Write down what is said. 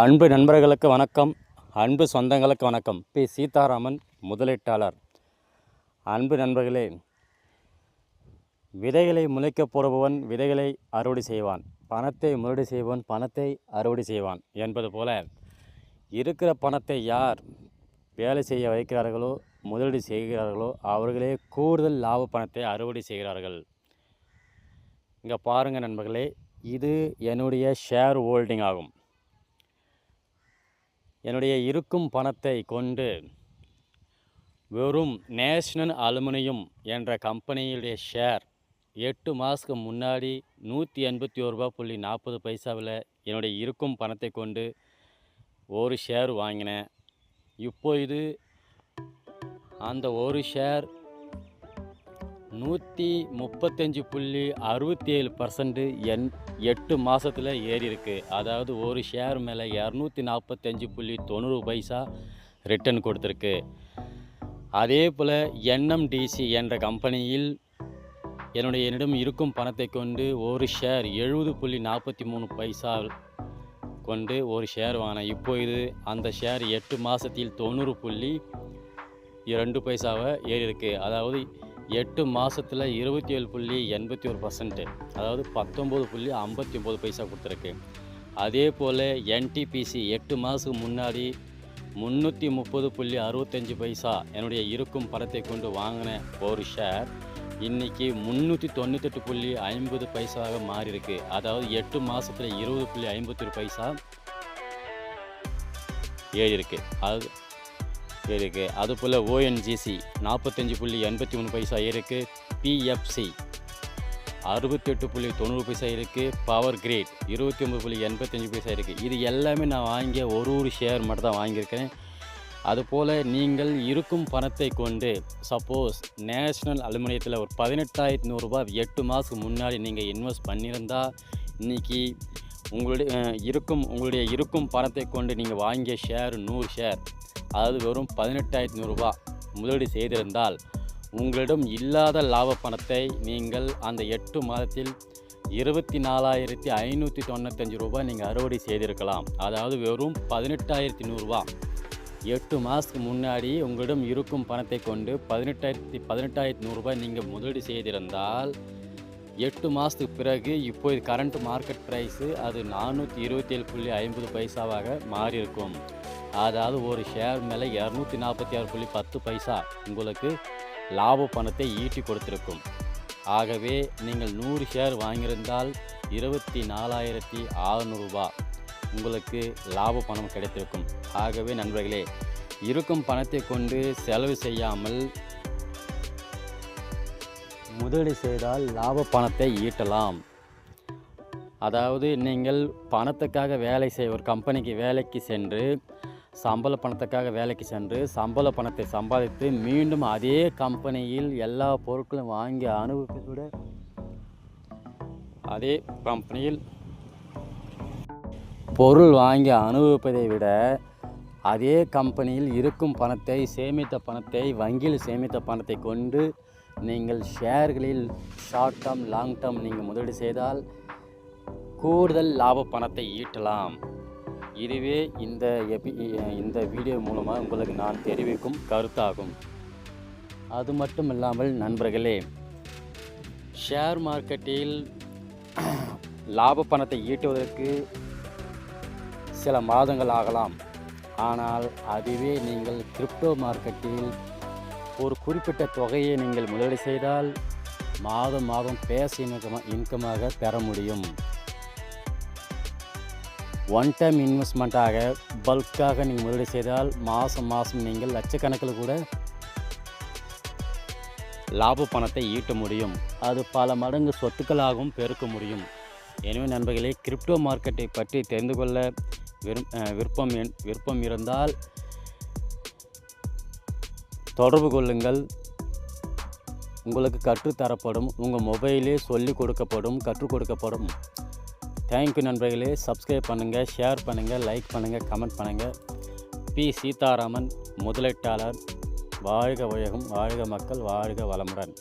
அன்பு நண்பர்களுக்கு வணக்கம், அன்பு சொந்தங்களுக்கு வணக்கம். பி. சீதாராமன், முதலீட்டாளர். அன்பு நண்பர்களே, விதைகளை முளைக்க போடுபவன் விதைகளை அறுவடை செய்வான், பணத்தை முதலீடு செய்பவன் பணத்தை அறுவடை செய்வான் என்பது போல, இருக்கிற பணத்தை யார் வேலை செய்ய வைக்கிறார்களோ, முதலீடு செய்கிறார்களோ அவர்களே கூடுதல் லாப பணத்தை அறுவடை செய்கிறார்கள். இங்கே பாருங்கள் நண்பர்களே, இது என்னுடைய ஷேர் ஹோல்டிங் ஆகும். என்னுடைய இருக்கும் பணத்தை கொண்டு வெறும் நேஷ்னல் அலுமினியம் என்ற கம்பெனியுடைய ஷேர் 8 மாதத்துக்கு முன்னாடி 181.40 என்னுடைய இருக்கும் பணத்தை கொண்டு ஒரு ஷேர் வாங்கினேன். இப்போது அந்த ஒரு ஷேர் 135.67% 8 மாதத்தில் ஏறி இருக்குது. அதாவது ஒரு ஷேர் மேலே 245.90 ரிட்டர்ன் கொடுத்துருக்கு. அதே போல் NMDC என்ற கம்பெனியில் என்னிடம் இருக்கும் பணத்தை கொண்டு ஒரு ஷேர் 70.43 கொண்டு ஒரு ஷேர் வாங்கினேன். இப்போது அந்த ஷேர் 8 மாதத்தில் 90.2 ஏறி இருக்குது. அதாவது 8 மாதத்தில் 27.81%, அதாவது 19.59 கொடுத்துருக்கு. அதே போல் NTPC 8 மாதத்துக்கு முன்னாடி 330.65 என்னுடைய இருக்கும் பணத்தை கொண்டு வாங்கின ஒரு ஷேர் இன்றைக்கி 398.50 மாறி இருக்கு. அதாவது 8 மாதத்தில் 20.51 ஏறி இருக்கு. இருக்குது. அதுபோல் ONGC 45.83 இருக்குது. PFC 68.90 இருக்குது. பவர் கிரிட் 29.85 இருக்குது. இது எல்லாமே நான் வாங்கிய ஒரு ஷேர் மட்டும் தான் வாங்கியிருக்கிறேன். அதுபோல் நீங்கள் இருக்கும் பணத்தை கொண்டு சப்போஸ் நேஷ்னல் அலுமினியத்தில் ஒரு 18,100 8 மாதத்துக்கு முன்னாடி நீங்கள் இன்வெஸ்ட் பண்ணியிருந்தால் இன்றைக்கி உங்களுடைய இருக்கும் பணத்தை கொண்டு நீங்கள் வாங்கிய ஷேர் 100 ஷேர், அதாவது வெறும் 18,100 முதலீடு செய்திருந்தால் உங்களிடம் இல்லாத லாப பணத்தை நீங்கள் அந்த 8 மாதத்தில் 24,595 நீங்கள் அறுவடை செய்திருக்கலாம். அதாவது வெறும் 18,100 8 மாதத்துக்கு முன்னாடி உங்களிடம் இருக்கும் பணத்தை கொண்டு 18,100 நீங்கள் முதலீடு செய்திருந்தால் 8 மாதத்துக்கு பிறகு இப்போது கரண்ட் மார்க்கெட் ப்ரைஸு அது 427.50 மாறி இருக்கும். அதாவது ஒரு ஷேர் மேலே 246.10 உங்களுக்கு லாப பணத்தை ஈட்டி கொடுத்திருக்கும். ஆகவே நீங்கள் 100 ஷேர் வாங்கியிருந்தால் 24,600 உங்களுக்கு லாப பணம் கிடைத்திருக்கும். ஆகவே நண்பர்களே, இருக்கும் பணத்தை கொண்டு செலவு செய்யாமல் முதலீடு செய்தால் லாப பணத்தை ஈட்டலாம். அதாவது நீங்கள் பணத்துக்காக ஒரு கம்பெனிக்கு வேலைக்கு சென்று சம்பள பணத்துக்காக வேலைக்கு சென்று சம்பள பணத்தை சம்பாதித்து மீண்டும் அதே கம்பெனியில் எல்லா பொருட்களும் வாங்கி அனுபவிப்பதோட அதே கம்பெனியில் பொருள் வாங்கி அனுபவிப்பதை விட அதே கம்பெனியில் இருக்கும் பணத்தை சேமித்த பணத்தை வங்கியில் சேமித்த பணத்தை கொண்டு நீங்கள் ஷேர்களில் ஷார்ட் டேர்ம் லாங் டேர்ம் நீங்கள் முதலீடு செய்தால் கூடுதல் லாப பணத்தை ஈட்டலாம். இதுவே இந்த வீடியோ மூலமாக உங்களுக்கு நான் தெரிவிக்கும் கருத்தாகும். அது மட்டும் இல்லாமல் நண்பர்களே, ஷேர் மார்க்கெட்டில் லாப பணத்தை ஈட்டுவதற்கு சில மாதங்கள் ஆகலாம். ஆனால் அதுவே நீங்கள் கிரிப்டோ மார்க்கெட்டில் ஒரு குறிப்பிட்ட தொகையை நீங்கள் முதலீடு செய்தால் மாதம் பேசிவ் இன்கமாக பெற முடியும். ஒன் டைம் இன்வெஸ்ட்மெண்ட்டாக பல்காக நீங்கள் முதலீடு செய்தால் மாதம் நீங்கள் லட்சக்கணக்கில் கூட லாப பணத்தை ஈட்ட முடியும். அது பல மடங்கு சொத்துக்களாகவும் பெருக்க முடியும். எனவே நண்பர்களே, கிரிப்டோ மார்க்கெட்டை பற்றி தெரிந்து கொள்ள விருப்பம் இருந்தால் தொடர்பு கொள்ளுங்கள். உங்களுக்கு கற்றுத்தரப்படும், உங்கள் மொபைலே கற்றுக் கொடுக்கப்படும். தேங்க்யூ நண்பர்களே. சப்ஸ்கிரைப் பண்ணுங்கள், ஷேர் பண்ணுங்கள், லைக் பண்ணுங்கள், கமெண்ட் பண்ணுங்கள். பி. சீதாராமன், முதலீட்டாளர். வாழ்க வையகம், வாழ்க மக்கள், வாழ்க வளமுடன்.